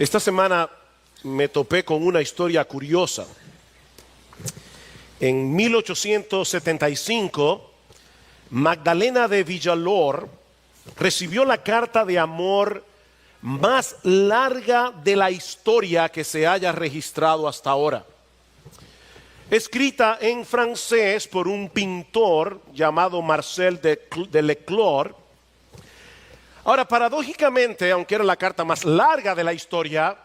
Esta semana me topé con una historia curiosa. En 1875, Magdalena de Villalor recibió la carta de amor más larga de la historia que se haya registrado hasta ahora. Escrita en francés por un pintor llamado Marcel de Leclerc. Ahora, paradójicamente, aunque era la carta más larga de la historia,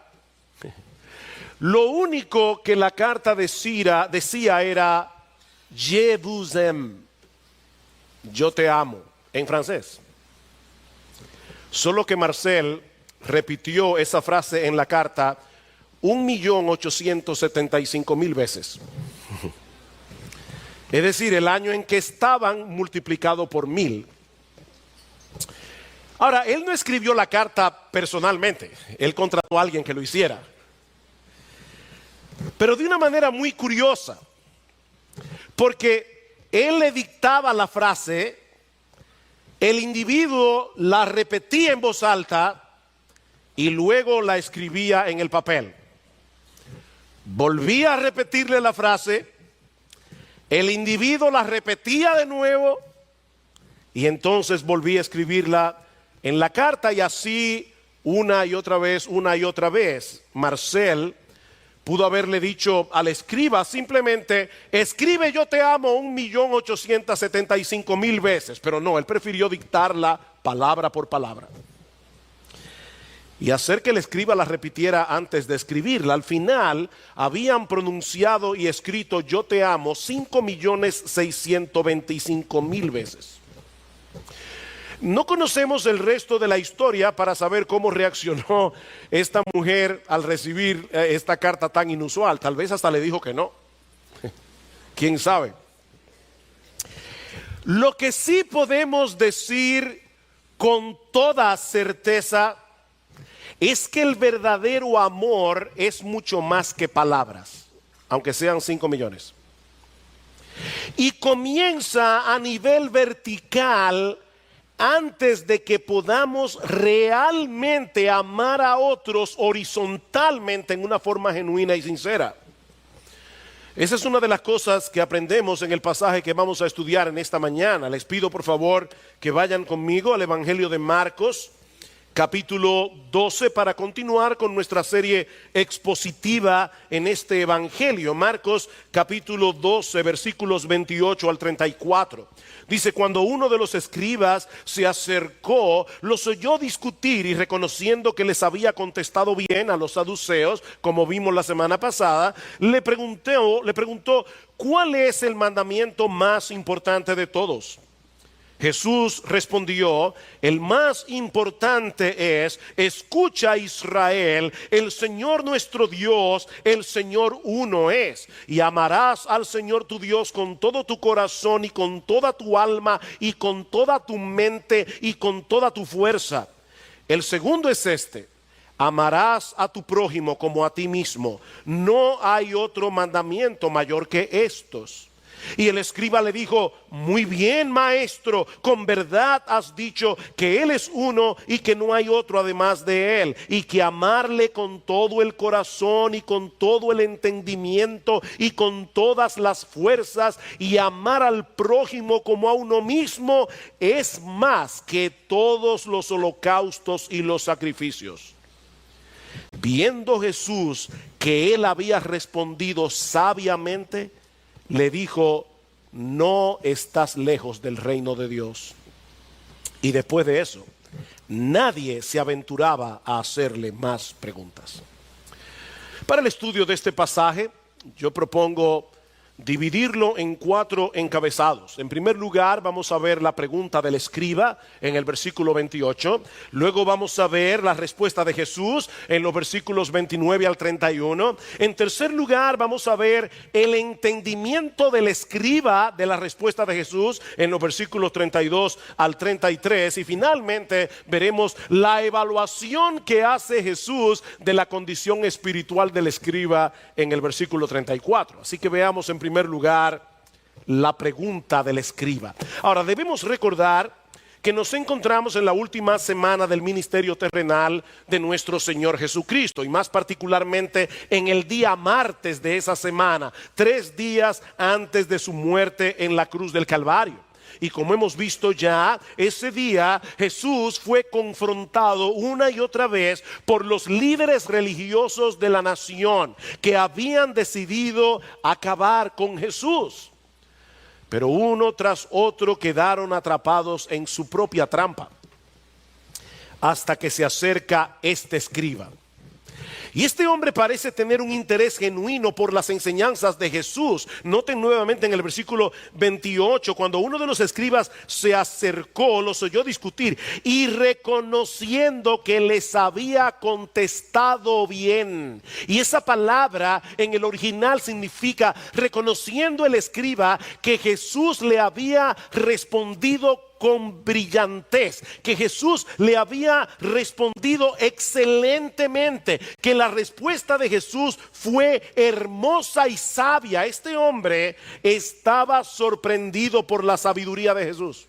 lo único que la carta decía era Je vous aime, yo te amo, en francés. Solo que Marcel repitió esa frase en la carta 1.875.000 veces. Es decir, el año en que estaban multiplicado por 1000. Ahora, él no escribió la carta personalmente, él contrató a alguien que lo hiciera. Pero de una manera muy curiosa, porque él le dictaba la frase, el individuo la repetía en voz alta y luego la escribía en el papel. Volvía a repetirle la frase, el individuo la repetía de nuevo y entonces volvía a escribirla en la carta, y así una y otra vez. Marcel pudo haberle dicho al escriba simplemente, escribe yo te amo 1.875.000 veces, pero no, él prefirió dictarla palabra por palabra y hacer que el escriba la repitiera antes de escribirla. Al final habían pronunciado y escrito yo te amo 5.625.000 veces. No conocemos el resto de la historia para saber cómo reaccionó esta mujer al recibir esta carta tan inusual. Tal vez hasta le dijo que no. ¿Quién sabe? Lo que sí podemos decir con toda certeza es que el verdadero amor es mucho más que palabras, aunque sean 5 millones. Y comienza a nivel vertical antes de que podamos realmente amar a otros horizontalmente en una forma genuina y sincera. Esa es una de las cosas que aprendemos en el pasaje que vamos a estudiar en esta mañana. Les pido por favor que vayan conmigo al Evangelio de Marcos, capítulo 12, para continuar con nuestra serie expositiva en este evangelio. Marcos capítulo 12, versículos 28 al 34. Dice, cuando uno de los escribas se acercó, los oyó discutir, y reconociendo que les había contestado bien a los saduceos, como vimos la semana pasada, le preguntó, ¿cuál es el mandamiento más importante de todos? Jesús respondió, el más importante es, escucha Israel, el Señor nuestro Dios, el Señor uno es, y amarás al Señor tu Dios con todo tu corazón y con toda tu alma y con toda tu mente y con toda tu fuerza. El segundo es este, amarás a tu prójimo como a ti mismo. No hay otro mandamiento mayor que estos. Y el escriba le dijo, muy bien, maestro, con verdad has dicho que Él es uno y que no hay otro además de Él, y que amarle con todo el corazón y con todo el entendimiento y con todas las fuerzas, y amar al prójimo como a uno mismo es más que todos los holocaustos y los sacrificios. Viendo Jesús que él había respondido sabiamente, le dijo, no estás lejos del reino de Dios. Y después de eso, nadie se aventuraba a hacerle más preguntas. Para el estudio de este pasaje, yo propongo dividirlo en 4 encabezados. En primer lugar, vamos a ver la pregunta del escriba en el versículo 28. Luego vamos a ver la respuesta de Jesús en los versículos 29 al 31. En tercer lugar, vamos a ver el entendimiento del escriba de la respuesta de Jesús en los versículos 32 al 33. Y finalmente veremos la evaluación que hace Jesús de la condición espiritual del escriba en el versículo 34. Así que veamos en primer lugar la pregunta del escriba. Ahora, debemos recordar que nos encontramos en la última semana del ministerio terrenal de nuestro Señor Jesucristo, y más particularmente en el día martes de esa semana, 3 días antes de su muerte en la cruz del Calvario. Y como hemos visto ya, ese día Jesús fue confrontado una y otra vez por los líderes religiosos de la nación que habían decidido acabar con Jesús. Pero uno tras otro quedaron atrapados en su propia trampa, hasta que se acerca este escriba. Y este hombre parece tener un interés genuino por las enseñanzas de Jesús. Noten nuevamente en el versículo 28, cuando uno de los escribas se acercó, los oyó discutir, y reconociendo que les había contestado bien. Y esa palabra en el original significa, reconociendo el escriba que Jesús le había respondido con brillantez, que Jesús le había respondido excelentemente, que la respuesta de Jesús fue hermosa y sabia. Este hombre estaba sorprendido por la sabiduría de Jesús,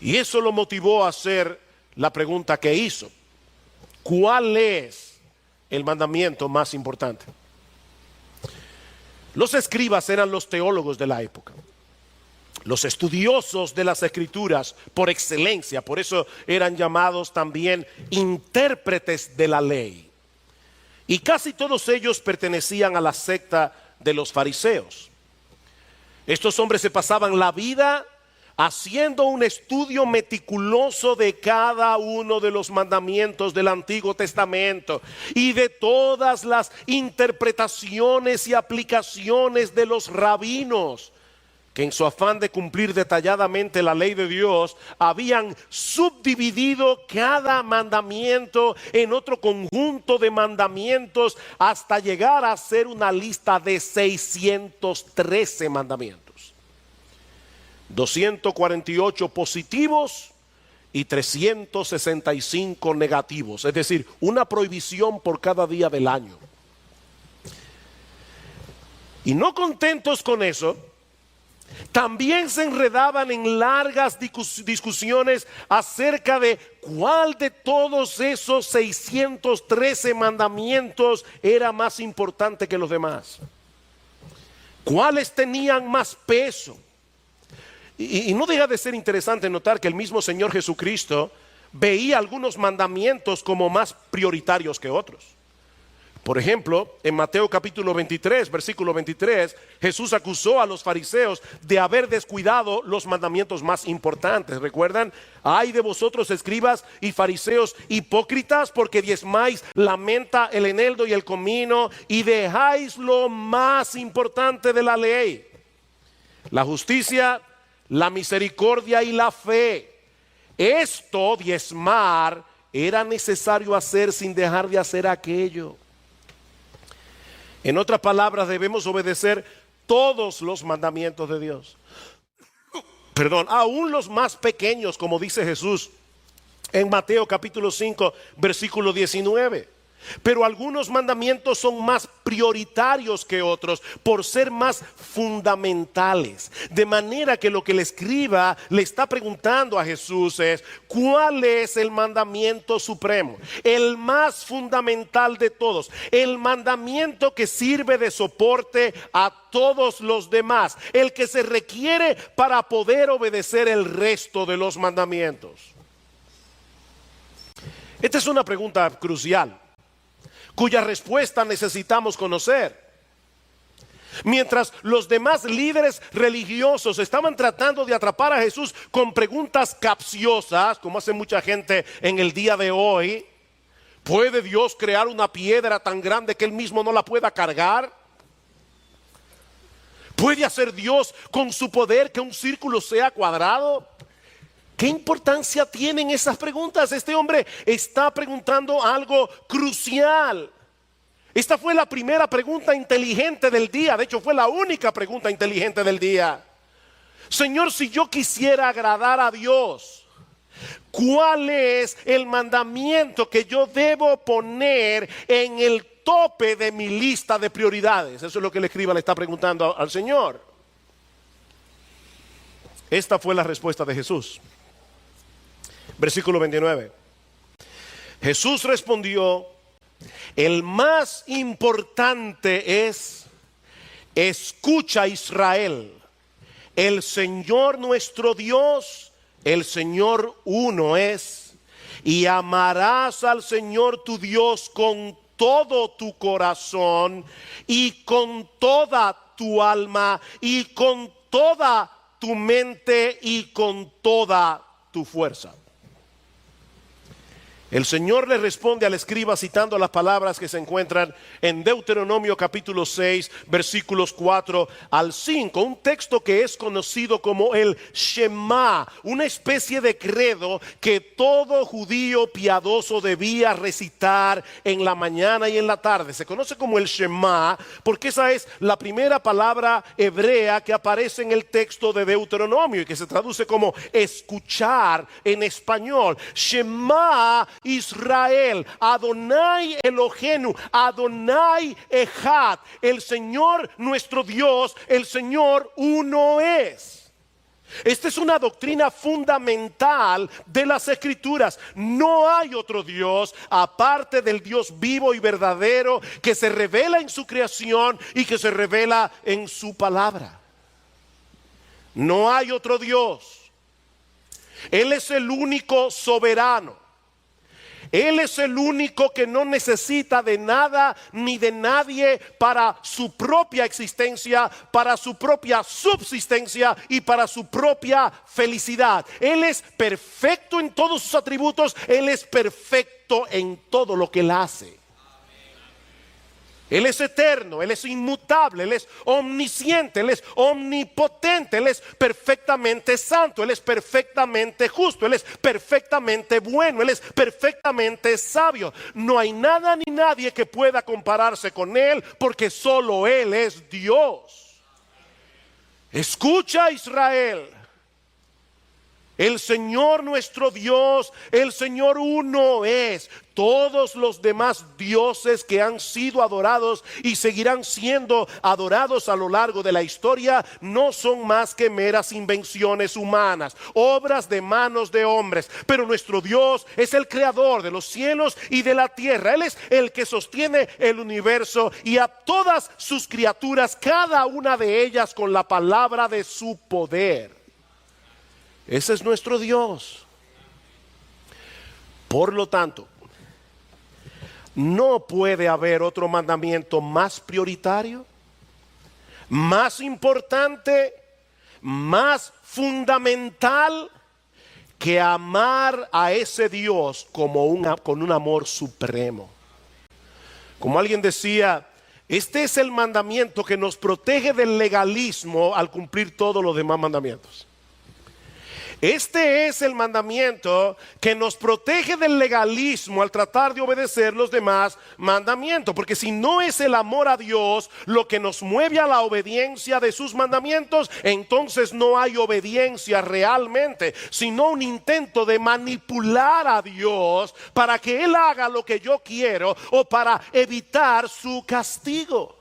y eso lo motivó a hacer la pregunta que hizo: ¿cuál es el mandamiento más importante? Los escribas eran los teólogos de la época, los estudiosos de las escrituras por excelencia. Por eso eran llamados también intérpretes de la ley. Y casi todos ellos pertenecían a la secta de los fariseos. Estos hombres se pasaban la vida haciendo un estudio meticuloso de cada uno de los mandamientos del Antiguo Testamento y de todas las interpretaciones y aplicaciones de los rabinos, que en su afán de cumplir detalladamente la ley de Dios habían subdividido cada mandamiento en otro conjunto de mandamientos hasta llegar a ser una lista de 613 mandamientos, 248 positivos y 365 negativos, es decir, una prohibición por cada día del año. Y no contentos con eso, también se enredaban en largas discusiones acerca de cuál de todos esos 613 mandamientos era más importante que los demás, cuáles tenían más peso. Y no deja de ser interesante notar que el mismo Señor Jesucristo veía algunos mandamientos como más prioritarios que otros. Por ejemplo, en Mateo capítulo 23, versículo 23, Jesús acusó a los fariseos de haber descuidado los mandamientos más importantes. ¿Recuerdan? Ay de vosotros, escribas y fariseos hipócritas, porque diezmáis la menta, el eneldo y el comino, y dejáis lo más importante de la ley: la justicia, la misericordia y la fe. Esto, diezmar, era necesario hacer sin dejar de hacer aquello. En otras palabras, debemos obedecer todos los mandamientos de Dios. Perdón, aún los más pequeños, como dice Jesús en Mateo capítulo 5, versículo 19. Pero algunos mandamientos son más prioritarios que otros por ser más fundamentales. De manera que lo que el escriba le está preguntando a Jesús es: ¿cuál es el mandamiento supremo? El más fundamental de todos. El mandamiento que sirve de soporte a todos los demás. El que se requiere para poder obedecer el resto de los mandamientos. Esta es una pregunta crucial, cuya respuesta necesitamos conocer. Mientras los demás líderes religiosos estaban tratando de atrapar a Jesús con preguntas capciosas, como hace mucha gente en el día de hoy: ¿puede Dios crear una piedra tan grande que Él mismo no la pueda cargar? ¿Puede hacer Dios con su poder que un círculo sea cuadrado? ¿Qué importancia tienen esas preguntas? Este hombre está preguntando algo crucial. Esta fue la primera pregunta inteligente del día. De hecho, fue la única pregunta inteligente del día. Señor, si yo quisiera agradar a Dios, ¿cuál es el mandamiento que yo debo poner en el tope de mi lista de prioridades? Eso es lo que el escriba le está preguntando al Señor. Esta fue la respuesta de Jesús. Versículo 29. Jesús respondió: el más importante es: escucha, Israel, el Señor nuestro Dios, el Señor uno es, y amarás al Señor tu Dios con todo tu corazón y con toda tu alma y con toda tu mente y con toda tu fuerza. El Señor le responde al escriba citando las palabras que se encuentran en Deuteronomio capítulo 6, versículos 4 al 5. Un texto que es conocido como el Shema, una especie de credo que todo judío piadoso debía recitar en la mañana y en la tarde. Se conoce como el Shema porque esa es la primera palabra hebrea que aparece en el texto de Deuteronomio y que se traduce como escuchar en español. Shema Israel, Adonai Elohenu, Adonai Echad, el Señor nuestro Dios, el Señor uno es. Esta es una doctrina fundamental de las Escrituras. No hay otro Dios aparte del Dios vivo y verdadero que se revela en su creación y que se revela en su palabra. No hay otro Dios. Él es el único soberano. Él es el único que no necesita de nada ni de nadie para su propia existencia, para su propia subsistencia y para su propia felicidad. Él es perfecto en todos sus atributos. Él es perfecto en todo lo que él hace. Él es eterno, Él es inmutable, Él es omnisciente, Él es omnipotente, Él es perfectamente santo, Él es perfectamente justo, Él es perfectamente bueno, Él es perfectamente sabio. No hay nada ni nadie que pueda compararse con Él porque solo Él es Dios. Escucha, Israel. El Señor nuestro Dios, el Señor uno es. Todos los demás dioses que han sido adorados y seguirán siendo adorados a lo largo de la historia no son más que meras invenciones humanas, obras de manos de hombres. Pero nuestro Dios es el creador de los cielos y de la tierra. Él es el que sostiene el universo y a todas sus criaturas, cada una de ellas con la palabra de su poder. Ese es nuestro Dios. Por lo tanto, no puede haber otro mandamiento más prioritario, más importante, más fundamental que amar a ese Dios con un amor supremo. Como alguien decía, este es el mandamiento que nos protege del legalismo al cumplir todos los demás mandamientos. Este es el mandamiento que nos protege del legalismo al tratar de obedecer los demás mandamientos. Porque si no es el amor a Dios lo que nos mueve a la obediencia de sus mandamientos, entonces no hay obediencia realmente, sino un intento de manipular a Dios para que Él haga lo que yo quiero o para evitar su castigo.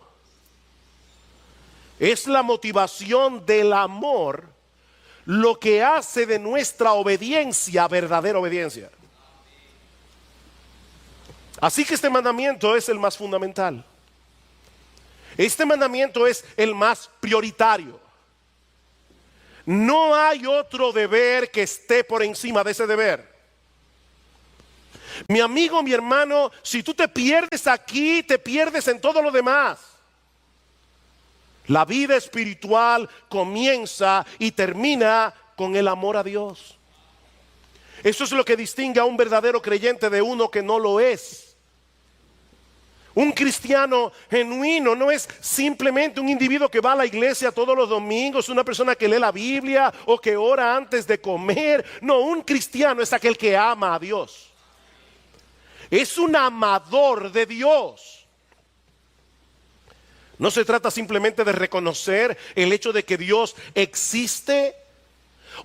Es la motivación del amor lo que hace de nuestra obediencia verdadera obediencia. Así que este mandamiento es el más fundamental. Este mandamiento es el más prioritario. No hay otro deber que esté por encima de ese deber. Mi amigo, mi hermano, si tú te pierdes aquí, te pierdes en todo lo demás. La vida espiritual comienza y termina con el amor a Dios. Eso es lo que distingue a un verdadero creyente de uno que no lo es. Un cristiano genuino no es simplemente un individuo que va a la iglesia todos los domingos, una persona que lee la Biblia o que ora antes de comer. No, un cristiano es aquel que ama a Dios. Es un amador de Dios. No se trata simplemente de reconocer el hecho de que Dios existe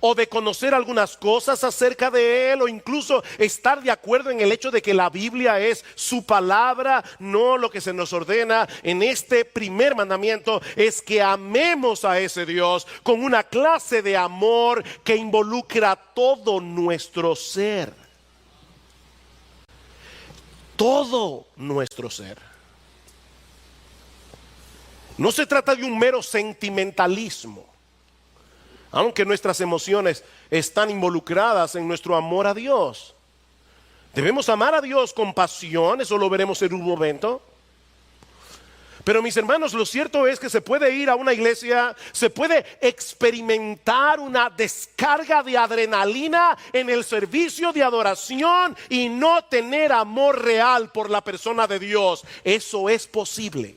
o de conocer algunas cosas acerca de Él, o incluso estar de acuerdo en el hecho de que la Biblia es su palabra. No, lo que se nos ordena en este primer mandamiento es que amemos a ese Dios con una clase de amor que involucra todo nuestro ser. Todo nuestro ser. No se trata de un mero sentimentalismo, aunque nuestras emociones están involucradas en nuestro amor a Dios. Debemos amar a Dios con pasión, eso lo veremos en un momento. Pero mis hermanos, lo cierto es que se puede ir a una iglesia, se puede experimentar una descarga de adrenalina en el servicio de adoración y no tener amor real por la persona de Dios. Eso es posible.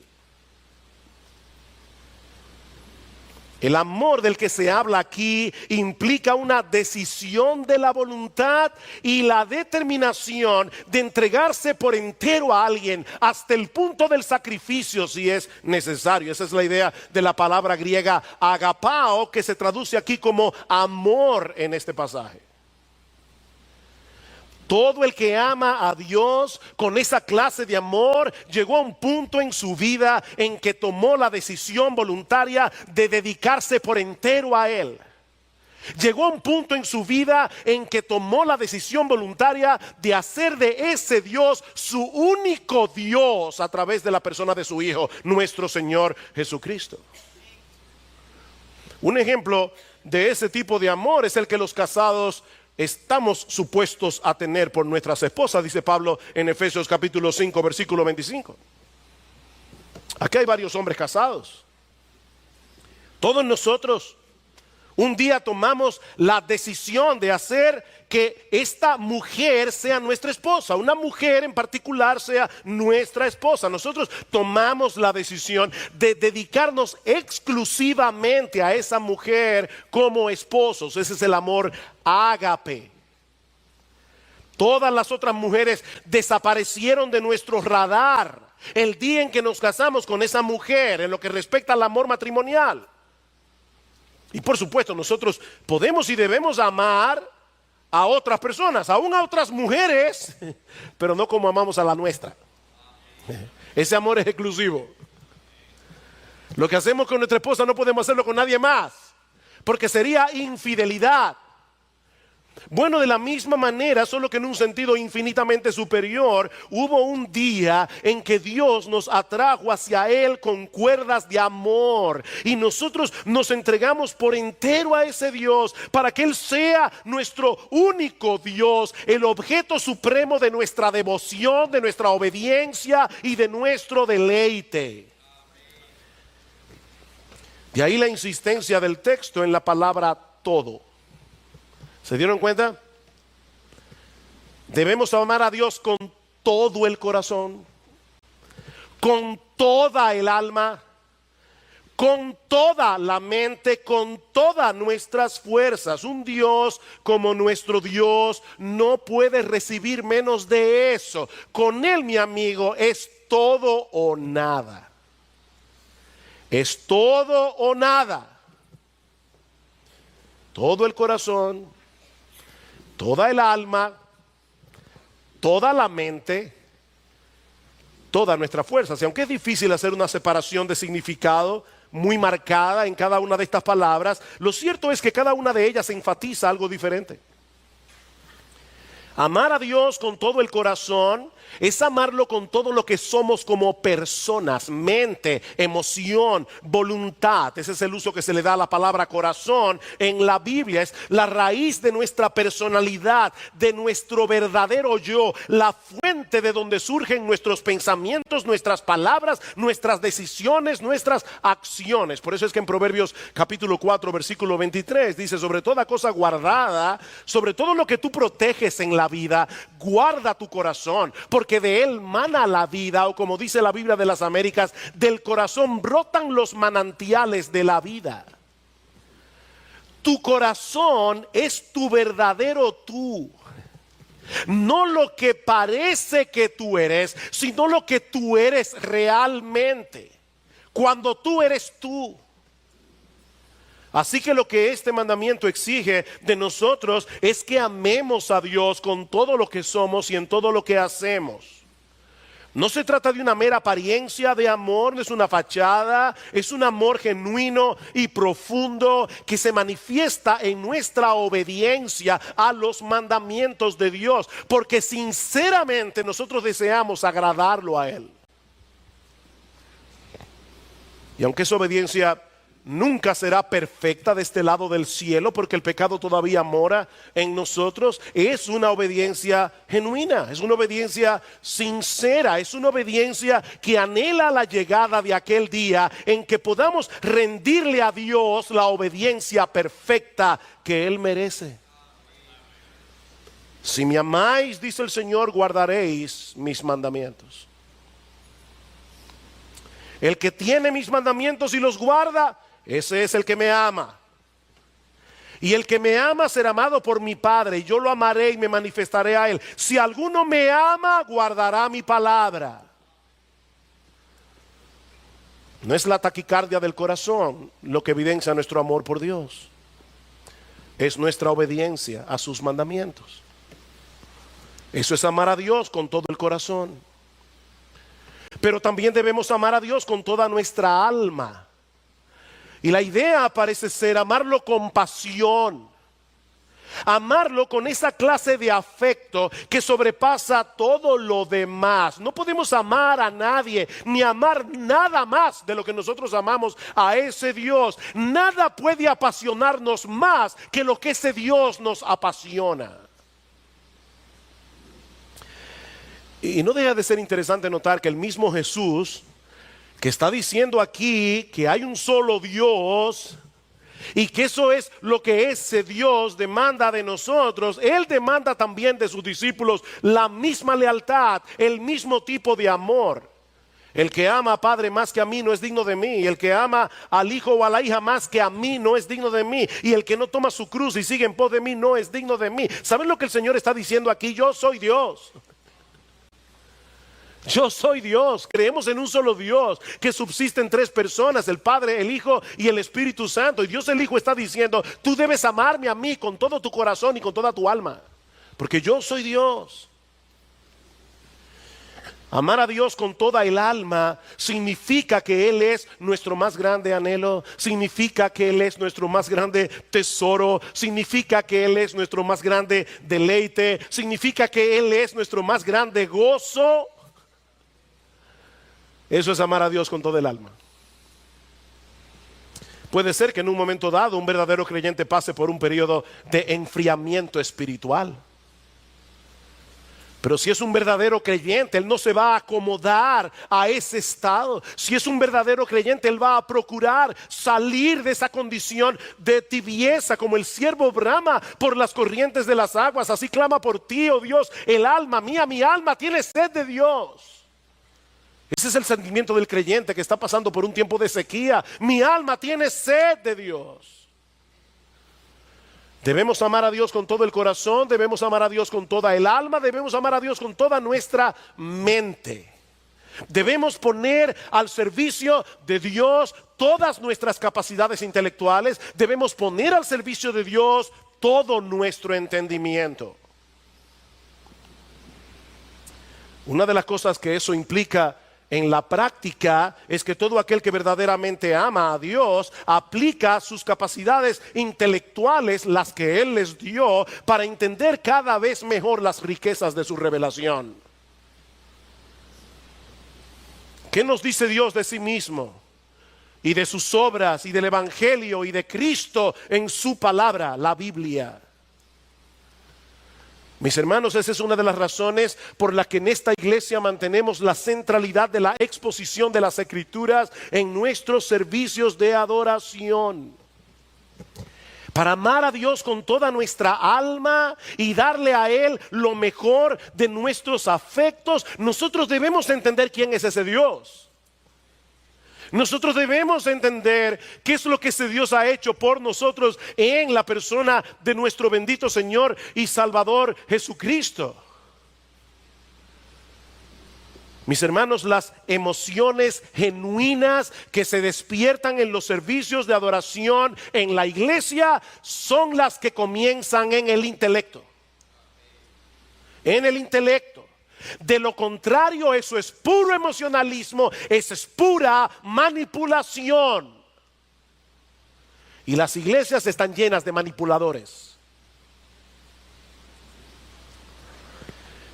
El amor del que se habla aquí implica una decisión de la voluntad y la determinación de entregarse por entero a alguien hasta el punto del sacrificio si es necesario. Esa es la idea de la palabra griega agapao, que se traduce aquí como amor en este pasaje. Todo el que ama a Dios con esa clase de amor llegó a un punto en su vida en que tomó la decisión voluntaria de dedicarse por entero a Él. Llegó a un punto en su vida en que tomó la decisión voluntaria de hacer de ese Dios su único Dios a través de la persona de su Hijo, nuestro Señor Jesucristo. Un ejemplo de ese tipo de amor es el que los casados estamos supuestos a tener por nuestras esposas, dice Pablo en Efesios capítulo 5, versículo 25. Aquí hay varios hombres casados. Todos nosotros un día tomamos la decisión de hacer que esta mujer sea nuestra esposa, una mujer en particular sea nuestra esposa. Nosotros tomamos la decisión de dedicarnos exclusivamente a esa mujer como esposos. Ese es el amor ágape. Todas las otras mujeres desaparecieron de nuestro radar el día en que nos casamos con esa mujer en lo que respecta al amor matrimonial. Y por supuesto nosotros podemos y debemos amar a otras personas, aún a otras mujeres, pero no como amamos a la nuestra. Ese amor es exclusivo. Lo que hacemos con nuestra esposa no podemos hacerlo con nadie más, porque sería infidelidad. Bueno, de la misma manera, solo que en un sentido infinitamente superior, hubo un día en que Dios nos atrajo hacia Él con cuerdas de amor y nosotros nos entregamos por entero a ese Dios para que Él sea nuestro único Dios, el objeto supremo de nuestra devoción, de nuestra obediencia y de nuestro deleite. De ahí la insistencia del texto en la palabra todo. ¿Se dieron cuenta? Debemos amar a Dios con todo el corazón, con toda el alma, con toda la mente, con todas nuestras fuerzas. Un Dios como nuestro Dios no puede recibir menos de eso. Con Él, mi amigo, es todo o nada. Es todo o nada. Todo el corazón, toda el alma, toda la mente, todas nuestras fuerzas. Y aunque es difícil hacer una separación de significado muy marcada en cada una de estas palabras, lo cierto es que cada una de ellas enfatiza algo diferente. Amar a Dios con todo el corazón es amarlo con todo lo que somos como personas, mente, emoción, voluntad. Ese es el uso que se le da a la palabra corazón en la Biblia. Es la raíz de nuestra personalidad, de nuestro verdadero yo, la fuente de donde surgen nuestros pensamientos, nuestras palabras, nuestras decisiones, nuestras acciones. Por eso es que en Proverbios capítulo 4 versículo 23 dice: sobre toda cosa guardada, sobre todo lo que tú proteges en la vida, guarda tu corazón, porque de él mana la vida, o como dice la Biblia de las Américas, del corazón brotan los manantiales de la vida. Tu corazón es tu verdadero tú. No lo que parece que tú eres, sino lo que tú eres realmente. Cuando tú eres tú. Así que lo que este mandamiento exige de nosotros es que amemos a Dios con todo lo que somos y en todo lo que hacemos. No se trata de una mera apariencia de amor, no es una fachada, es un amor genuino y profundo que se manifiesta en nuestra obediencia a los mandamientos de Dios, porque sinceramente nosotros deseamos agradarlo a Él. Y aunque esa obediencia nunca será perfecta de este lado del cielo, porque el pecado todavía mora en nosotros, es una obediencia genuina, es una obediencia sincera, es una obediencia que anhela la llegada de aquel día en que podamos rendirle a Dios la obediencia perfecta que Él merece. Si me amáis, dice el Señor, guardaréis mis mandamientos. El que tiene mis mandamientos y los guarda, ese es el que me ama. Y el que me ama será amado por mi Padre, y yo lo amaré y me manifestaré a él. Si alguno me ama, guardará mi palabra. No es la taquicardia del corazón lo que evidencia nuestro amor por Dios. Es nuestra obediencia a sus mandamientos. Eso es amar a Dios con todo el corazón. Pero también debemos amar a Dios con toda nuestra alma. Y la idea parece ser amarlo con pasión, amarlo con esa clase de afecto que sobrepasa todo lo demás. No podemos amar a nadie, ni amar nada más de lo que nosotros amamos a ese Dios. Nada puede apasionarnos más que lo que ese Dios nos apasiona. Y no deja de ser interesante notar que el mismo Jesús, que está diciendo aquí que hay un solo Dios y que eso es lo que ese Dios demanda de nosotros, Él demanda también de sus discípulos la misma lealtad, el mismo tipo de amor. El que ama a padre más que a mí no es digno de mí. El que ama al hijo o a la hija más que a mí no es digno de mí. Y el que no toma su cruz y sigue en pos de mí no es digno de mí. ¿Saben lo que el Señor está diciendo aquí? Yo soy Dios. Yo soy Dios. Creemos en un solo Dios que subsiste en tres personas: el Padre, el Hijo y el Espíritu Santo. Y Dios el Hijo está diciendo: tú debes amarme a mí con todo tu corazón y con toda tu alma, porque yo soy Dios. Amar a Dios con toda el alma significa que Él es nuestro más grande anhelo, significa que Él es nuestro más grande tesoro, significa que Él es nuestro más grande deleite, significa que Él es nuestro más grande gozo. Eso es amar a Dios con todo el alma. Puede ser que en un momento dado un verdadero creyente pase por un periodo de enfriamiento espiritual. Pero si es un verdadero creyente, él no se va a acomodar a ese estado. Si es un verdadero creyente, él va a procurar salir de esa condición de tibieza, como el siervo brama por las corrientes de las aguas. Así clama por ti, oh Dios, el alma mía, mi alma tiene sed de Dios. Ese es el sentimiento del creyente que está pasando por un tiempo de sequía. Mi alma tiene sed de Dios. Debemos amar a Dios con todo el corazón, debemos amar a Dios con toda el alma, debemos amar a Dios con toda nuestra mente. Debemos poner al servicio de Dios todas nuestras capacidades intelectuales, debemos poner al servicio de Dios todo nuestro entendimiento. Una de las cosas que eso implica en la práctica es que todo aquel que verdaderamente ama a Dios aplica sus capacidades intelectuales, las que Él les dio, para entender cada vez mejor las riquezas de su revelación. ¿Qué nos dice Dios de sí mismo y de sus obras y del Evangelio y de Cristo en su palabra, la Biblia? Mis hermanos, esa es una de las razones por la que en esta iglesia mantenemos la centralidad de la exposición de las Escrituras en nuestros servicios de adoración. Para amar a Dios con toda nuestra alma y darle a Él lo mejor de nuestros afectos, nosotros debemos entender quién es ese Dios. Nosotros debemos entender qué es lo que ese Dios ha hecho por nosotros en la persona de nuestro bendito Señor y Salvador Jesucristo. Mis hermanos, las emociones genuinas que se despiertan en los servicios de adoración en la iglesia son las que comienzan en el intelecto. En el intelecto. De lo contrario, eso es puro emocionalismo, eso es pura manipulación. Y las iglesias están llenas de manipuladores.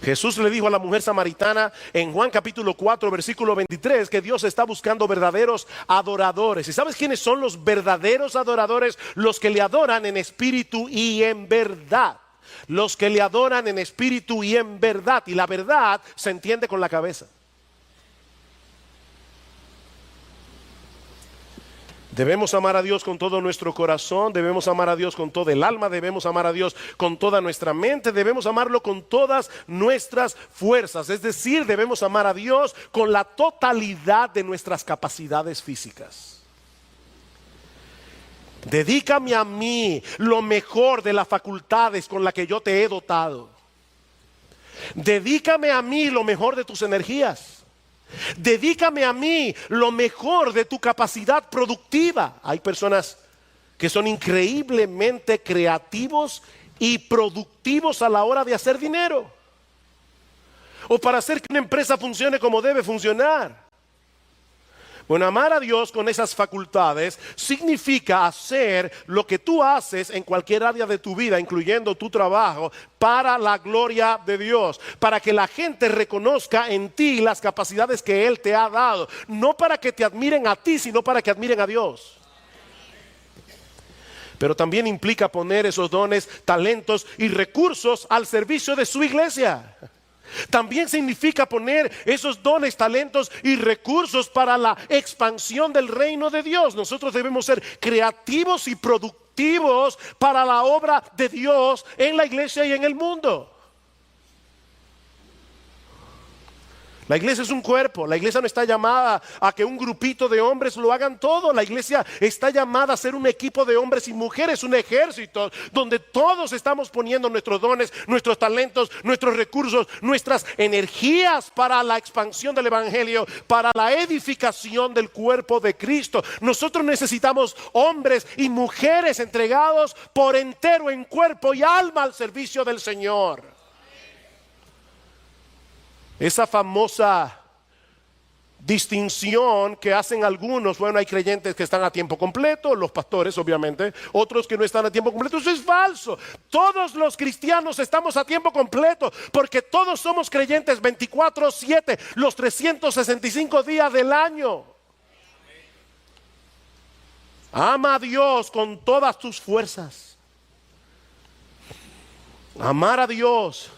Jesús le dijo a la mujer samaritana en Juan capítulo 4 versículo 23 que Dios está buscando verdaderos adoradores. ¿Y sabes quiénes son los verdaderos adoradores? Los que le adoran en espíritu y en verdad. Los que le adoran en espíritu y en verdad. Y la verdad se entiende con la cabeza. Debemos amar a Dios con todo nuestro corazón, debemos amar a Dios con todo el alma, debemos amar a Dios con toda nuestra mente, debemos amarlo con todas nuestras fuerzas. Es decir, debemos amar a Dios con la totalidad de nuestras capacidades físicas. Dedícame a mí lo mejor de las facultades con las que yo te he dotado. Dedícame a mí lo mejor de tus energías. Dedícame a mí lo mejor de tu capacidad productiva. Hay personas que son increíblemente creativos y productivos a la hora de hacer dinero, o para hacer que una empresa funcione como debe funcionar. Bueno, amar a Dios con esas facultades significa hacer lo que tú haces en cualquier área de tu vida, incluyendo tu trabajo, para la gloria de Dios, para que la gente reconozca en ti las capacidades que Él te ha dado, no para que te admiren a ti, sino para que admiren a Dios. Pero también implica poner esos dones, talentos y recursos al servicio de su iglesia. También significa poner esos dones, talentos y recursos para la expansión del reino de Dios. Nosotros debemos ser creativos y productivos para la obra de Dios en la iglesia y en el mundo. La iglesia es un cuerpo. La iglesia no está llamada a que un grupito de hombres lo hagan todo. La iglesia está llamada a ser un equipo de hombres y mujeres, un ejército donde todos estamos poniendo nuestros dones, nuestros talentos, nuestros recursos, nuestras energías para la expansión del evangelio, para la edificación del cuerpo de Cristo. Nosotros necesitamos hombres y mujeres entregados por entero en cuerpo y alma al servicio del Señor. Esa famosa distinción que hacen algunos, bueno, hay creyentes que están a tiempo completo, los pastores obviamente, otros que no están a tiempo completo. Eso es falso. Todos los cristianos estamos a tiempo completo, porque todos somos creyentes 24/7, los 365 días del año. Ama a Dios con todas tus fuerzas. Amar a Dios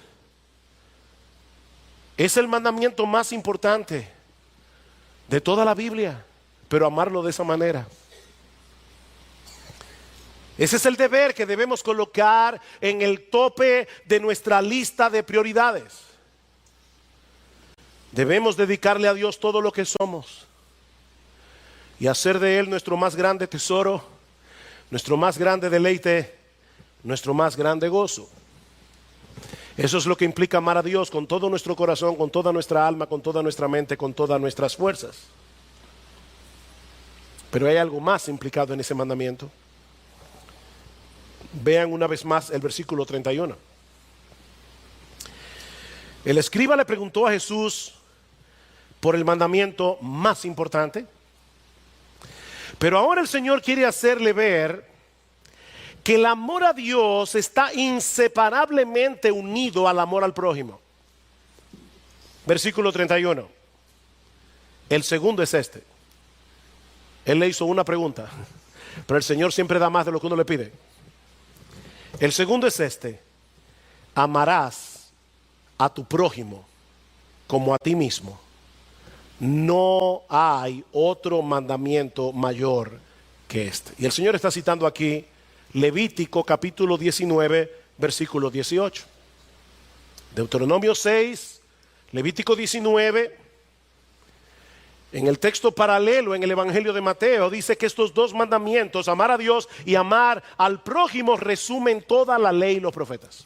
es el mandamiento más importante de toda la Biblia, pero amarlo de esa manera. Ese es el deber que debemos colocar en el tope de nuestra lista de prioridades. Debemos dedicarle a Dios todo lo que somos y hacer de Él nuestro más grande tesoro, nuestro más grande deleite, nuestro más grande gozo. Eso es lo que implica amar a Dios con todo nuestro corazón, con toda nuestra alma, con toda nuestra mente, con todas nuestras fuerzas. Pero hay algo más implicado en ese mandamiento. Vean una vez más el versículo 31. El escriba le preguntó a Jesús por el mandamiento más importante, pero ahora el Señor quiere hacerle ver que el amor a Dios está inseparablemente unido al amor al prójimo. Versículo 31. El segundo es este. Él le hizo una pregunta, pero el Señor siempre da más de lo que uno le pide. El segundo es este: amarás a tu prójimo como a ti mismo. No hay otro mandamiento mayor que este. Y el Señor está citando aquí Levítico capítulo 19, versículo 18. Deuteronomio 6, Levítico 19. En el texto paralelo en el Evangelio de Mateo dice que estos dos mandamientos, amar a Dios y amar al prójimo, resumen toda la ley y los profetas.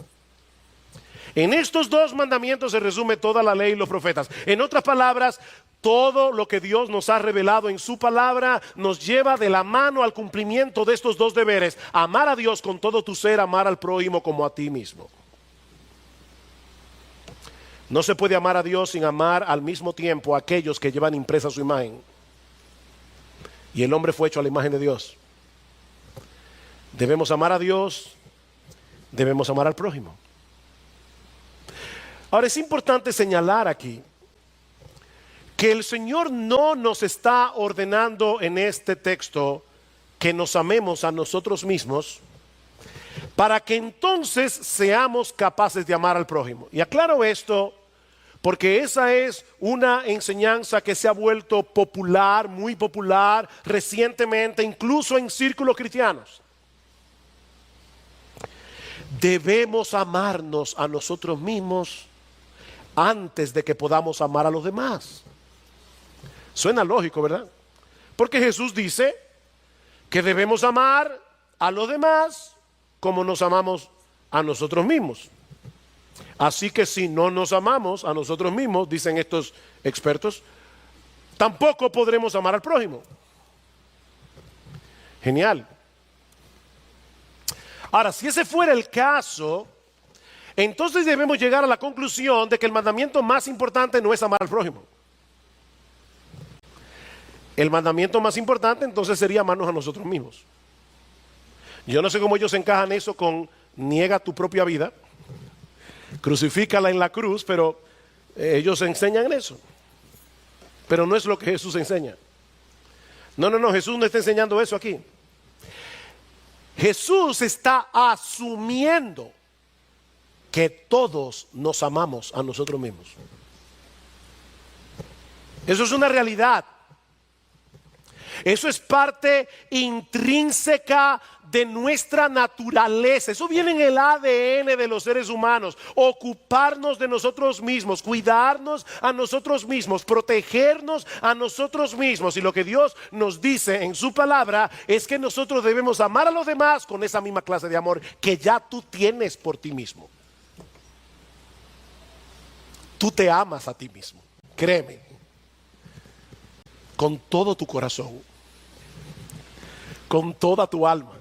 En estos dos mandamientos se resume toda la ley y los profetas. En otras palabras, todo lo que Dios nos ha revelado en su palabra nos lleva de la mano al cumplimiento de estos dos deberes: amar a Dios con todo tu ser, amar al prójimo como a ti mismo. No se puede amar a Dios sin amar al mismo tiempo a aquellos que llevan impresa su imagen. Y el hombre fue hecho a la imagen de Dios. Debemos amar a Dios, debemos amar al prójimo. Ahora, es importante señalar aquí que el Señor no nos está ordenando en este texto que nos amemos a nosotros mismos para que entonces seamos capaces de amar al prójimo. Y aclaro esto porque esa es una enseñanza que se ha vuelto popular, muy popular recientemente, incluso en círculos cristianos. Debemos amarnos a nosotros mismos antes de que podamos amar a los demás. Suena lógico, ¿verdad? Porque Jesús dice que debemos amar a los demás como nos amamos a nosotros mismos. Así que si no nos amamos a nosotros mismos, dicen estos expertos, tampoco podremos amar al prójimo. Genial. Ahora, si ese fuera el caso, entonces debemos llegar a la conclusión de que el mandamiento más importante no es amar al prójimo. El mandamiento más importante entonces sería amarnos a nosotros mismos. Yo no sé cómo ellos encajan eso con niega tu propia vida, crucifícala en la cruz, pero ellos enseñan eso. Pero no es lo que Jesús enseña. No, Jesús no está enseñando eso aquí. Jesús está asumiendo que todos nos amamos a nosotros mismos. Eso es una realidad. Eso es parte intrínseca de nuestra naturaleza. Eso viene en el ADN de los seres humanos. Ocuparnos de nosotros mismos, cuidarnos a nosotros mismos, protegernos a nosotros mismos. Y lo que Dios nos dice en su palabra es que nosotros debemos amar a los demás con esa misma clase de amor que ya tú tienes por ti mismo. Tú te amas a ti mismo, créeme, con todo tu corazón, con toda tu alma.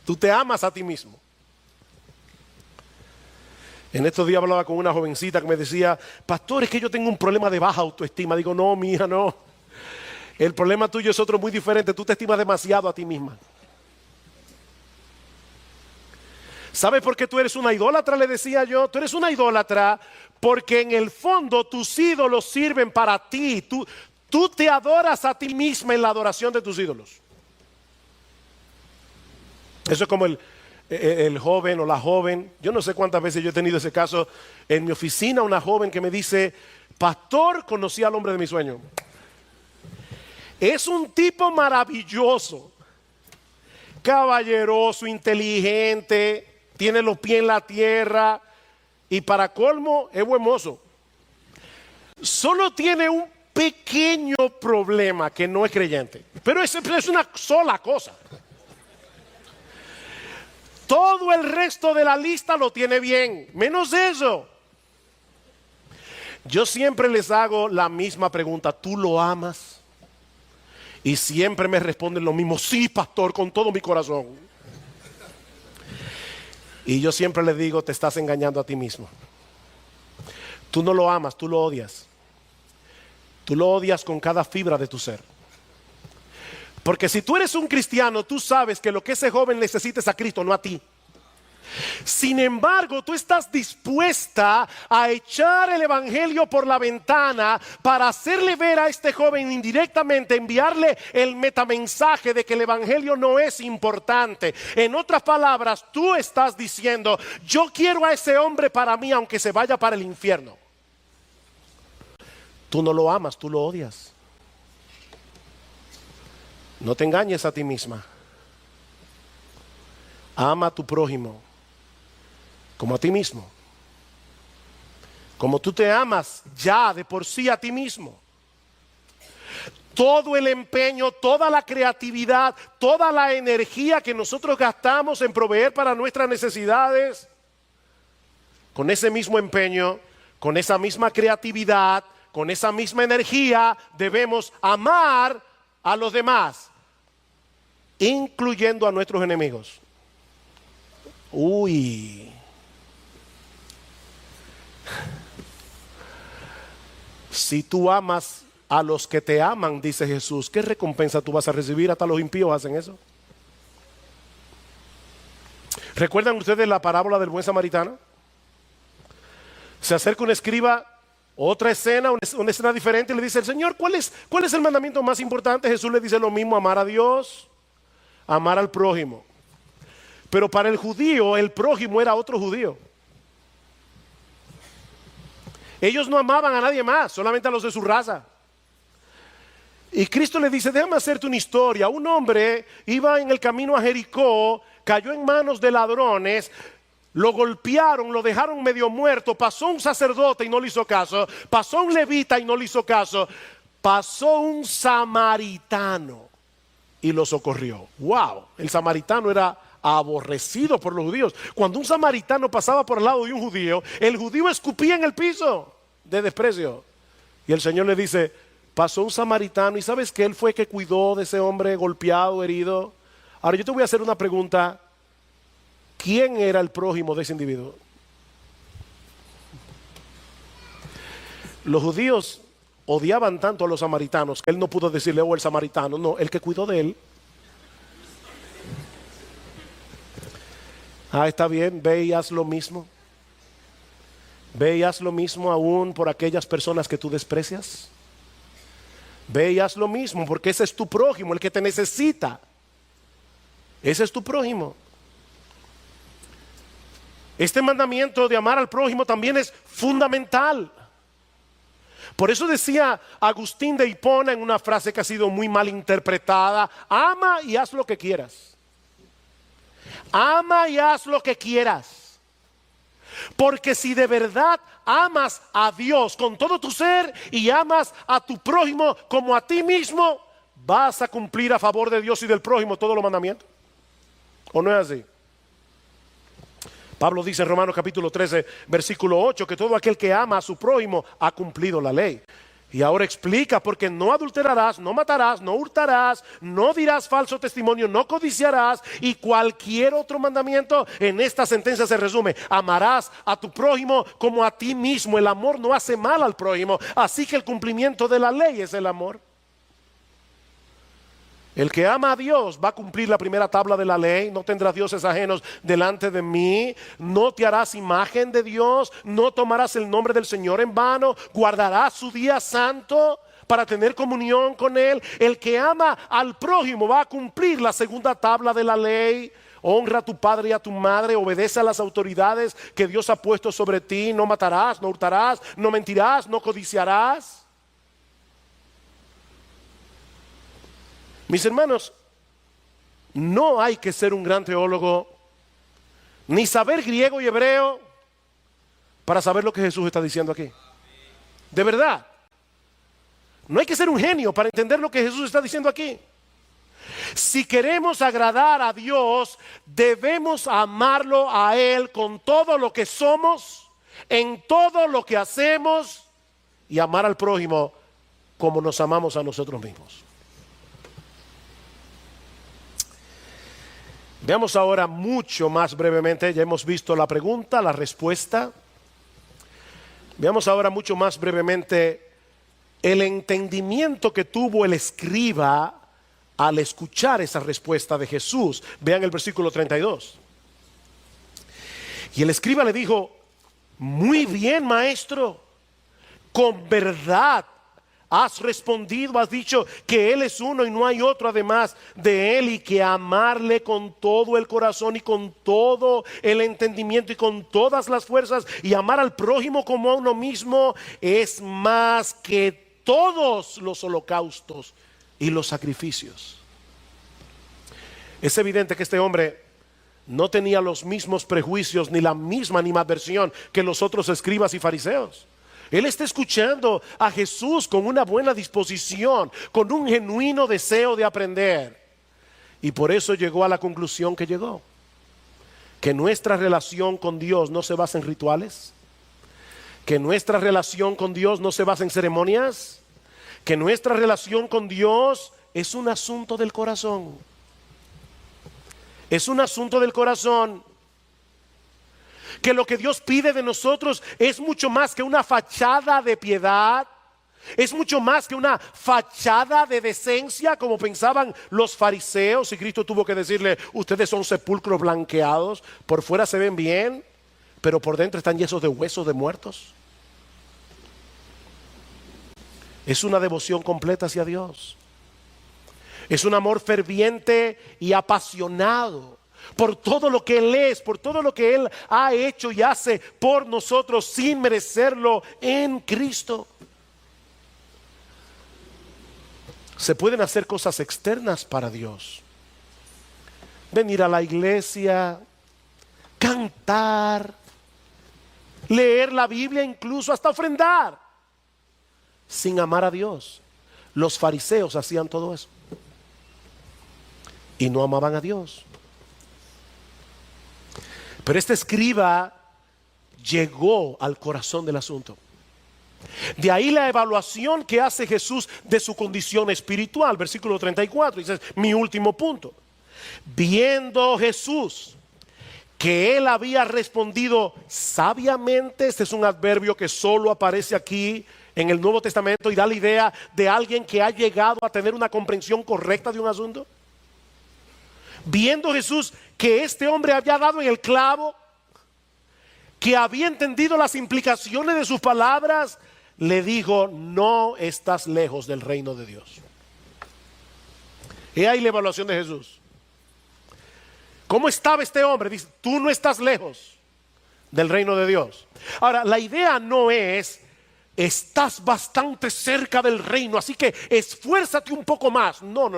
Tú te amas a ti mismo. En estos días hablaba con una jovencita que me decía: pastor, es que yo tengo un problema de baja autoestima. Digo, no, mija, no. El problema tuyo es otro muy diferente. Tú te estimas demasiado a ti misma. ¿Sabes por qué tú eres una idólatra? Le decía yo. Tú eres una idólatra porque en el fondo tus ídolos sirven para ti. Tú te adoras a ti misma en la adoración de tus ídolos. Eso es como el joven o la joven. Yo no sé cuántas veces yo he tenido ese caso en mi oficina. Una joven que me dice: pastor, conocí al hombre de mi sueño. Es un tipo maravilloso, caballeroso, inteligente, tiene los pies en la tierra y para colmo es buen mozo. Solo tiene un pequeño problema, que no es creyente, pero es una sola cosa. Todo el resto de la lista lo tiene bien, menos eso. Yo siempre les hago la misma pregunta: ¿tú lo amas? Y siempre me responden lo mismo: sí, pastor, con todo mi corazón. Y yo siempre les digo: te estás engañando a ti mismo. Tú no lo amas, tú lo odias. Tú lo odias con cada fibra de tu ser. Porque si tú eres un cristiano, tú sabes que lo que ese joven necesita es a Cristo, no a ti. Sin embargo, tú estás dispuesta a echar el evangelio por la ventana para hacerle ver a este joven indirectamente, enviarle el metamensaje de que el evangelio no es importante. En otras palabras, tú estás diciendo: yo quiero a ese hombre para mí aunque se vaya para el infierno. Tú no lo amas, tú lo odias. No te engañes a ti misma. Ama a tu prójimo como a ti mismo. Como tú te amas ya de por sí a ti mismo. Todo el empeño, toda la creatividad, toda la energía que nosotros gastamos en proveer para nuestras necesidades, con ese mismo empeño, con esa misma creatividad, con esa misma energía, debemos amar a los demás, incluyendo a nuestros enemigos. Uy. Si tú amas a los que te aman, dice Jesús, ¿qué recompensa tú vas a recibir? Hasta los impíos hacen eso. ¿Recuerdan ustedes la parábola del buen samaritano? Se acerca un escriba, otra escena, una escena diferente, y le dice: el Señor, ¿cuál es el mandamiento más importante? Jesús le dice lo mismo: amar a Dios, amar al prójimo. Pero para el judío, el prójimo era otro judío. Ellos no amaban a nadie más, solamente a los de su raza. Y Cristo le dice: déjame hacerte una historia. Un hombre iba en el camino a Jericó, cayó en manos de ladrones, lo golpearon, lo dejaron medio muerto. Pasó un sacerdote y no le hizo caso. Pasó un levita y no le hizo caso. Pasó un samaritano y lo socorrió. Wow, el samaritano era aborrecido por los judíos. Cuando un samaritano pasaba por el lado de un judío, el judío escupía en el piso de desprecio. Y el Señor le dice: pasó un samaritano, y ¿sabes que él fue que cuidó de ese hombre golpeado, herido? Ahora yo te voy a hacer una pregunta: ¿quién era el prójimo de ese individuo? Los judíos odiaban tanto a los samaritanos que él no pudo decirle: oh, el samaritano. No, el que cuidó de él. Está bien, ve y haz lo mismo. Ve y haz lo mismo aún por aquellas personas que tú desprecias. Ve y haz lo mismo, porque ese es tu prójimo, el que te necesita. Ese es tu prójimo. Este mandamiento de amar al prójimo también es fundamental. Por eso decía Agustín de Hipona en una frase que ha sido muy mal interpretada: ama y haz lo que quieras. Ama y haz lo que quieras. Porque si de verdad amas a Dios con todo tu ser y amas a tu prójimo como a ti mismo, vas a cumplir a favor de Dios y del prójimo todos los mandamientos. ¿O no es así? Pablo dice en Romanos capítulo 13, versículo 8, que todo aquel que ama a su prójimo ha cumplido la ley. Y ahora explica: porque no adulterarás, no matarás, no hurtarás, no dirás falso testimonio, no codiciarás, y cualquier otro mandamiento. En esta sentencia se resume: amarás a tu prójimo como a ti mismo. El amor no hace mal al prójimo, así que el cumplimiento de la ley es el amor. El que ama a Dios va a cumplir la primera tabla de la ley: no tendrás dioses ajenos delante de mí, no te harás imagen de Dios, no tomarás el nombre del Señor en vano, guardarás su día santo para tener comunión con Él. El que ama al prójimo va a cumplir la segunda tabla de la ley: honra a tu padre y a tu madre, obedece a las autoridades que Dios ha puesto sobre ti, no matarás, no hurtarás, no mentirás, no codiciarás. Mis hermanos, no hay que ser un gran teólogo ni saber griego y hebreo para saber lo que Jesús está diciendo aquí. De verdad, no hay que ser un genio para entender lo que Jesús está diciendo aquí. Si queremos agradar a Dios, debemos amarlo a Él con todo lo que somos, en todo lo que hacemos, y amar al prójimo como nos amamos a nosotros mismos. Veamos ahora mucho más brevemente, ya hemos visto la pregunta, la respuesta. Veamos ahora mucho más brevemente el entendimiento que tuvo el escriba al escuchar esa respuesta de Jesús. Vean el versículo 32. Y el escriba le dijo: muy bien, maestro, con verdad has respondido, has dicho que Él es uno y no hay otro además de Él, y que amarle con todo el corazón y con todo el entendimiento y con todas las fuerzas, y amar al prójimo como a uno mismo, es más que todos los holocaustos y los sacrificios. Es evidente que este hombre no tenía los mismos prejuicios ni la misma animadversión que los otros escribas y fariseos. Él está escuchando a Jesús con una buena disposición, con un genuino deseo de aprender, y por eso llegó a la conclusión que llegó. que nuestra relación con Dios no se basa en rituales, que nuestra relación con Dios no se basa en ceremonias, que nuestra relación con Dios es un asunto del corazón. Es un asunto del corazón. Que lo que Dios pide de nosotros es mucho más que una fachada de piedad, es mucho más que una fachada de decencia, como pensaban los fariseos, y Cristo tuvo que decirle: ustedes son sepulcros blanqueados, por fuera se ven bien, pero por dentro están llenos de huesos de muertos. Es una devoción completa hacia Dios. Es un amor ferviente y apasionado por todo lo que Él es, por todo lo que Él ha hecho y hace por nosotros sin merecerlo en Cristo. Se pueden hacer cosas externas para Dios. Venir a la iglesia, cantar, leer la Biblia, incluso hasta ofrendar, sin amar a Dios. Los fariseos hacían todo eso y no amaban a Dios. Pero este escriba llegó al corazón del asunto. De ahí la evaluación que hace Jesús de su condición espiritual. Versículo 34, dice, mi último punto. Viendo Jesús que él había respondido sabiamente, este es un adverbio que solo aparece aquí en el Nuevo Testamento y da la idea de alguien que ha llegado a tener una comprensión correcta de un asunto. Viendo Jesús que este hombre había dado en el clavo, que había entendido las implicaciones de sus palabras, le dijo: no estás lejos del reino de Dios. He ahí la evaluación de Jesús. ¿Cómo estaba este hombre? Dice: tú no estás lejos del reino de Dios. Ahora, la idea no es: estás bastante cerca del reino, así que esfuérzate un poco más. No.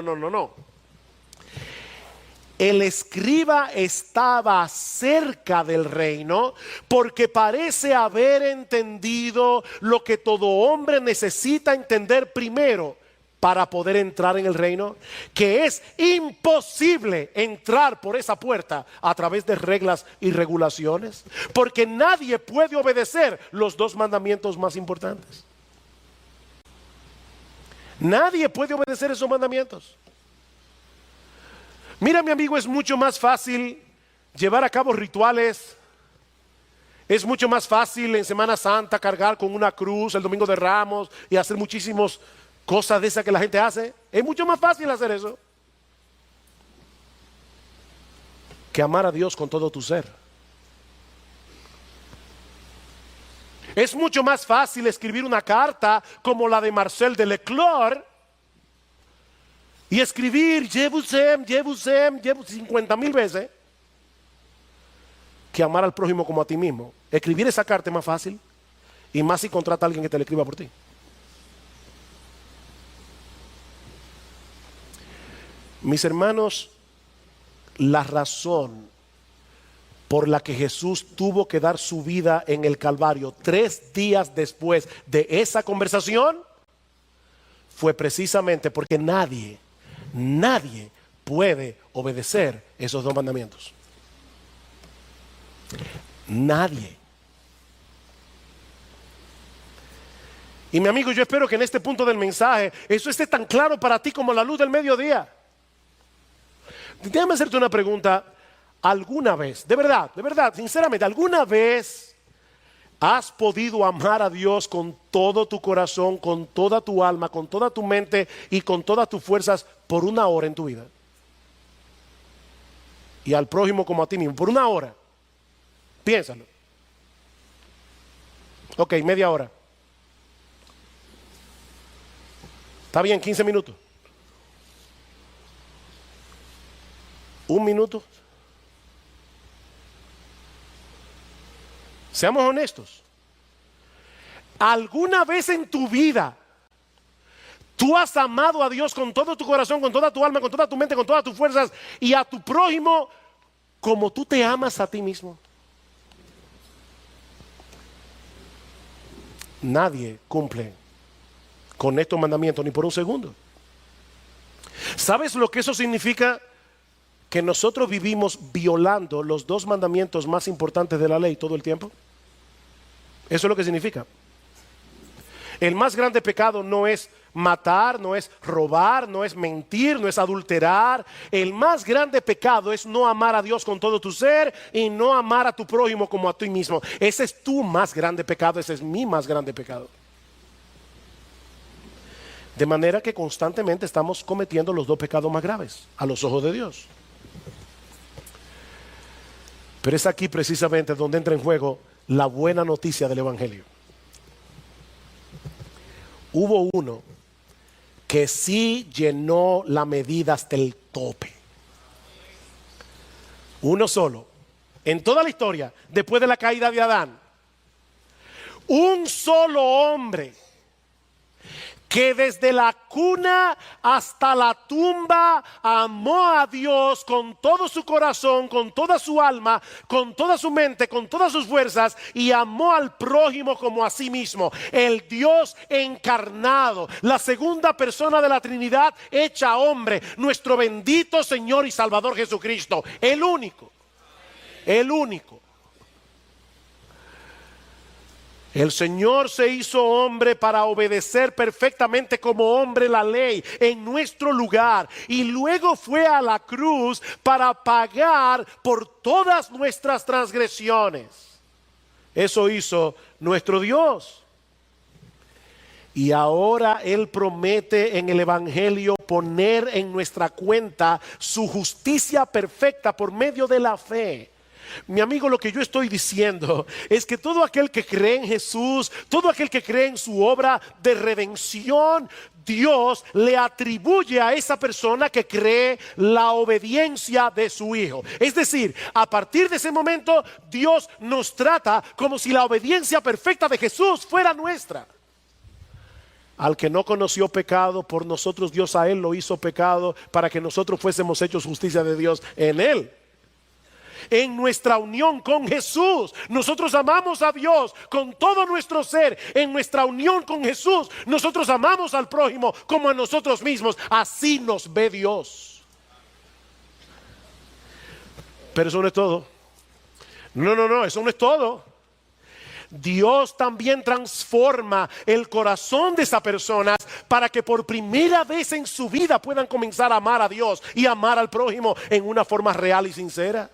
El escriba estaba cerca del reino porque parece haber entendido lo que todo hombre necesita entender primero para poder entrar en el reino, que es imposible entrar por esa puerta a través de reglas y regulaciones, porque nadie puede obedecer los dos mandamientos más importantes. Nadie puede obedecer esos mandamientos. Mira, mi amigo, es mucho más fácil llevar a cabo rituales. Es mucho más fácil en Semana Santa cargar con una cruz el Domingo de Ramos y hacer muchísimas cosas de esas que la gente hace. Es mucho más fácil hacer eso que amar a Dios con todo tu ser. Es mucho más fácil escribir una carta como la de Marcel de Leclerc y escribir Jebusem 50,000 veces que amar al prójimo como a ti mismo. Escribir esa carta es más fácil, y más si contrata a alguien que te la escriba por ti. Mis hermanos, la razón por la que Jesús tuvo que dar su vida en el Calvario 3 días después de esa conversación fue precisamente porque nadie puede obedecer esos dos mandamientos. Nadie. Y mi amigo, yo espero que en este punto del mensaje eso esté tan claro para ti como la luz del mediodía. Déjame hacerte una pregunta. ¿Alguna vez, de verdad, sinceramente, alguna vez has podido amar a Dios con todo tu corazón, con toda tu alma, con toda tu mente y con todas tus fuerzas por 1 hora en tu vida? Y al prójimo como a ti mismo, por 1 hora. Piénsalo. Ok, media hora. Está bien, 15 minutos. 1 minuto. Seamos honestos. ¿Alguna vez en tu vida tú has amado a Dios con todo tu corazón, con toda tu alma, con toda tu mente, con todas tus fuerzas, y a tu prójimo como tú te amas a ti mismo? Nadie cumple con estos mandamientos ni por un segundo. ¿Sabes lo que eso significa? que nosotros vivimos violando los dos mandamientos más importantes de la ley todo el tiempo? Eso es lo que significa. El más grande pecado no es matar, no es robar, no es mentir, no es adulterar. El más grande pecado es no amar a Dios con todo tu ser y no amar a tu prójimo como a ti mismo. Ese es tu más grande pecado, ese es mi más grande pecado. De manera que constantemente estamos cometiendo los dos pecados más graves a los ojos de Dios. Pero es aquí precisamente donde entra en juego la buena noticia del Evangelio. Hubo uno que sí llenó la medida hasta el tope. Uno solo. En toda la historia, después de la caída de Adán. Un solo hombre que desde la cuna hasta la tumba amó a Dios con todo su corazón, con toda su alma, con toda su mente, con todas sus fuerzas, y amó al prójimo como a sí mismo. El Dios encarnado, la segunda persona de la Trinidad hecha hombre, nuestro bendito Señor y Salvador Jesucristo, el único, el único. El Señor se hizo hombre para obedecer perfectamente como hombre la ley en nuestro lugar, y luego fue a la cruz para pagar por todas nuestras transgresiones. Eso hizo nuestro Dios. Y ahora Él promete en el Evangelio poner en nuestra cuenta su justicia perfecta por medio de la fe. Mi amigo, lo que yo estoy diciendo es que todo aquel que cree en Jesús, todo aquel que cree en su obra de redención, Dios le atribuye a esa persona que cree la obediencia de su Hijo. Es decir, a partir de ese momento, Dios nos trata como si la obediencia perfecta de Jesús fuera nuestra. Al que no conoció pecado, por nosotros Dios a él lo hizo pecado para que nosotros fuésemos hechos justicia de Dios en él. En nuestra unión con Jesús, nosotros amamos a Dios con todo nuestro ser. En nuestra unión con Jesús, nosotros amamos al prójimo como a nosotros mismos. Así nos ve Dios. Pero eso no es todo. No, eso no es todo. Dios también transforma el corazón de esas personas para que por primera vez en su vida puedan comenzar a amar a Dios y amar al prójimo en una forma real y sincera.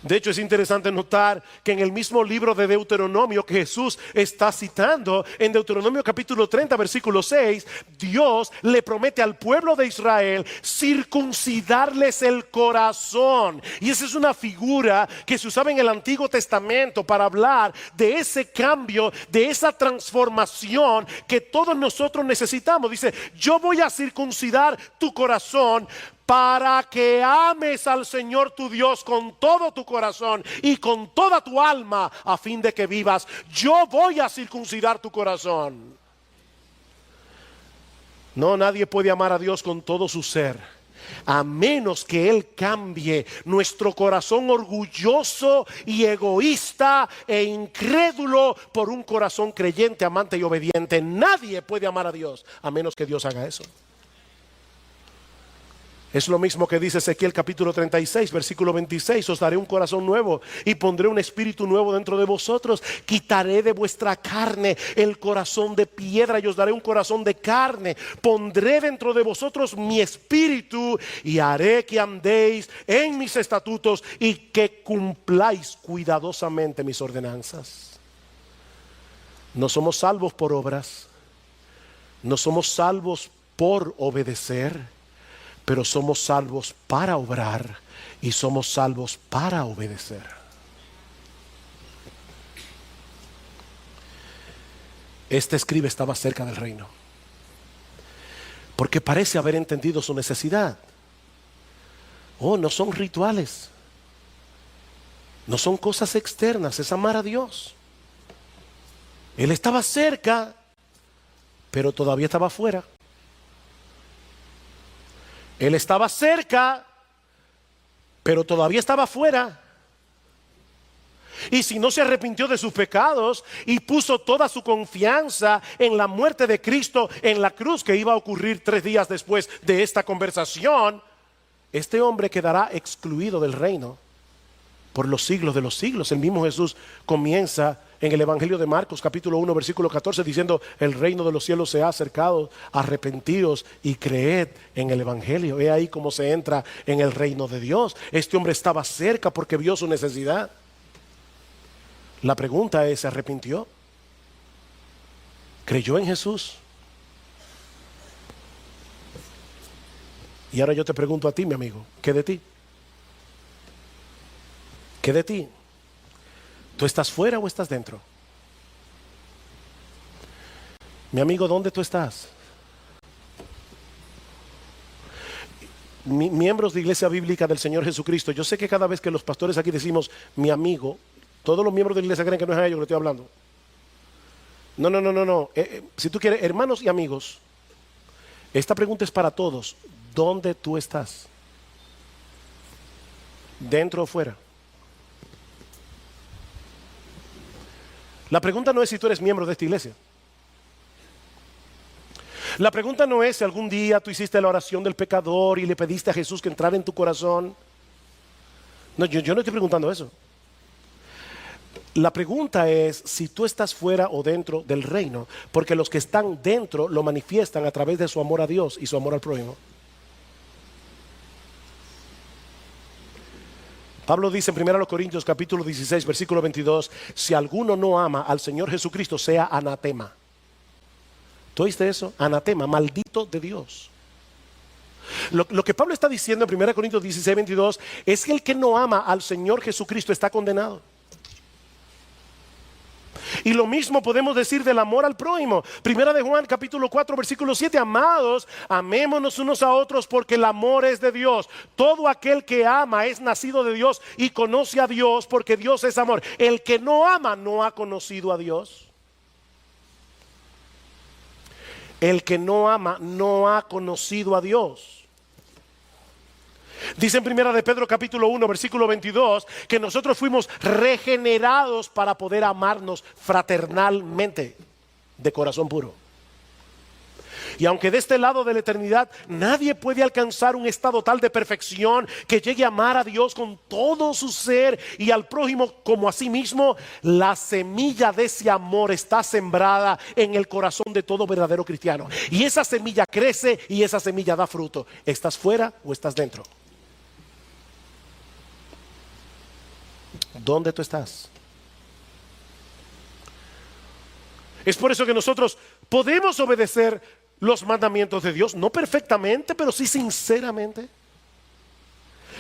De hecho, es interesante notar que en el mismo libro de Deuteronomio que Jesús está citando, en Deuteronomio capítulo 30, versículo 6, Dios le promete al pueblo de Israel circuncidarles el corazón. Y esa es una figura que se usaba en el Antiguo Testamento para hablar de ese cambio, de esa transformación que todos nosotros necesitamos. Dice, yo voy a circuncidar tu corazón para que ames al Señor tu Dios con todo tu corazón y con toda tu alma, a fin de que vivas. Yo voy a circuncidar tu corazón. No, nadie puede amar a Dios con todo su ser, a menos que Él cambie nuestro corazón orgulloso y egoísta e incrédulo por un corazón creyente, amante y obediente. Nadie puede amar a Dios a menos que Dios haga eso. Es lo mismo que dice Ezequiel capítulo 36, versículo 26. Os daré un corazón nuevo y pondré un espíritu nuevo dentro de vosotros. Quitaré de vuestra carne el corazón de piedra y os daré un corazón de carne. Pondré dentro de vosotros mi espíritu y haré que andéis en mis estatutos y que cumpláis cuidadosamente mis ordenanzas. No somos salvos por obras, no somos salvos por obedecer, pero somos salvos para obrar y somos salvos para obedecer. Este escriba estaba cerca del reino, porque parece haber entendido su necesidad. Oh, no son rituales, no son cosas externas, es amar a Dios. Él estaba cerca, pero todavía estaba afuera. Él estaba cerca, pero todavía estaba afuera. Y si no se arrepintió de sus pecados y puso toda su confianza en la muerte de Cristo en la cruz, que iba a ocurrir 3 días después de esta conversación, este hombre quedará excluido del reino por los siglos de los siglos. El mismo Jesús comienza en el Evangelio de Marcos, capítulo 1, versículo 14, diciendo: el reino de los cielos se ha acercado, arrepentíos y creed en el Evangelio. He ahí cómo se entra en el reino de Dios. Este hombre estaba cerca porque vio su necesidad. La pregunta es: ¿se arrepintió? ¿Creyó en Jesús? Y ahora yo te pregunto a ti, mi amigo, ¿qué de ti? ¿Qué de ti? ¿Tú estás fuera o estás dentro? Mi amigo, ¿dónde tú estás? Miembros de Iglesia Bíblica del Señor Jesucristo, yo sé que cada vez que los pastores aquí decimos mi amigo, todos los miembros de la iglesia creen que no es a ellos que le estoy hablando. No. Si tú quieres, hermanos y amigos, esta pregunta es para todos. ¿Dónde tú estás? ¿Dentro o fuera? La pregunta no es si tú eres miembro de esta iglesia. La pregunta no es si algún día tú hiciste la oración del pecador y le pediste a Jesús que entrara en tu corazón. No, yo no estoy preguntando eso. La pregunta es si tú estás fuera o dentro del reino, porque los que están dentro lo manifiestan a través de su amor a Dios y su amor al prójimo. Pablo dice en 1 Corintios capítulo 16 versículo 22: si alguno no ama al Señor Jesucristo, sea anatema. ¿Tú oíste eso? Anatema, maldito de Dios. Lo que Pablo está diciendo en 1 Corintios 16, 22 es que el que no ama al Señor Jesucristo está condenado. Y lo mismo podemos decir del amor al prójimo. Primera de Juan capítulo 4 versículo 7: amados, amémonos unos a otros, porque el amor es de Dios. Todo aquel que ama es nacido de Dios y conoce a Dios, porque Dios es amor. El que no ama no ha conocido a Dios. El que no ama no ha conocido a Dios. Dice en primera de Pedro capítulo 1 versículo 22 que nosotros fuimos regenerados para poder amarnos fraternalmente, de corazón puro. Y aunque de este lado de la eternidad nadie puede alcanzar un estado tal de perfección que llegue a amar a Dios con todo su ser y al prójimo como a sí mismo, la semilla de ese amor está sembrada en el corazón de todo verdadero cristiano. Y esa semilla crece y esa semilla da fruto. ¿Estás fuera o estás dentro? ¿Dónde tú estás? Es por eso que nosotros podemos obedecer los mandamientos de Dios, no perfectamente, pero sí sinceramente.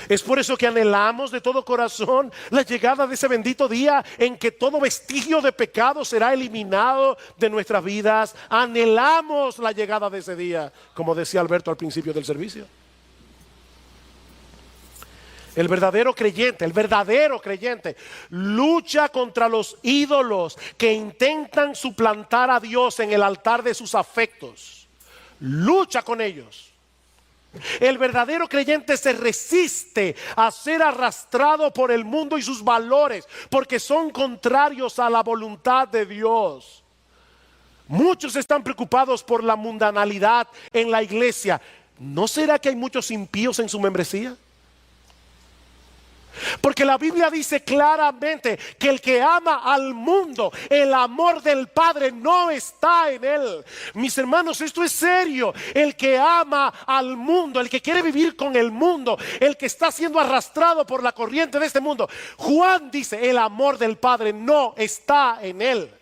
Es por eso que anhelamos de todo corazón la llegada de ese bendito día en que todo vestigio de pecado será eliminado de nuestras vidas. Anhelamos la llegada de ese día, como decía Alberto al principio del servicio. El verdadero creyente lucha contra los ídolos que intentan suplantar a Dios en el altar de sus afectos. Lucha con ellos. El verdadero creyente se resiste a ser arrastrado por el mundo y sus valores, porque son contrarios a la voluntad de Dios. Muchos están preocupados por la mundanalidad en la iglesia. ¿No será que hay muchos impíos en su membresía? Porque la Biblia dice claramente que el que ama al mundo, el amor del Padre no está en él. Mis hermanos, esto es serio. El que ama al mundo, el que quiere vivir con el mundo, el que está siendo arrastrado por la corriente de este mundo, Juan dice, el amor del Padre no está en él.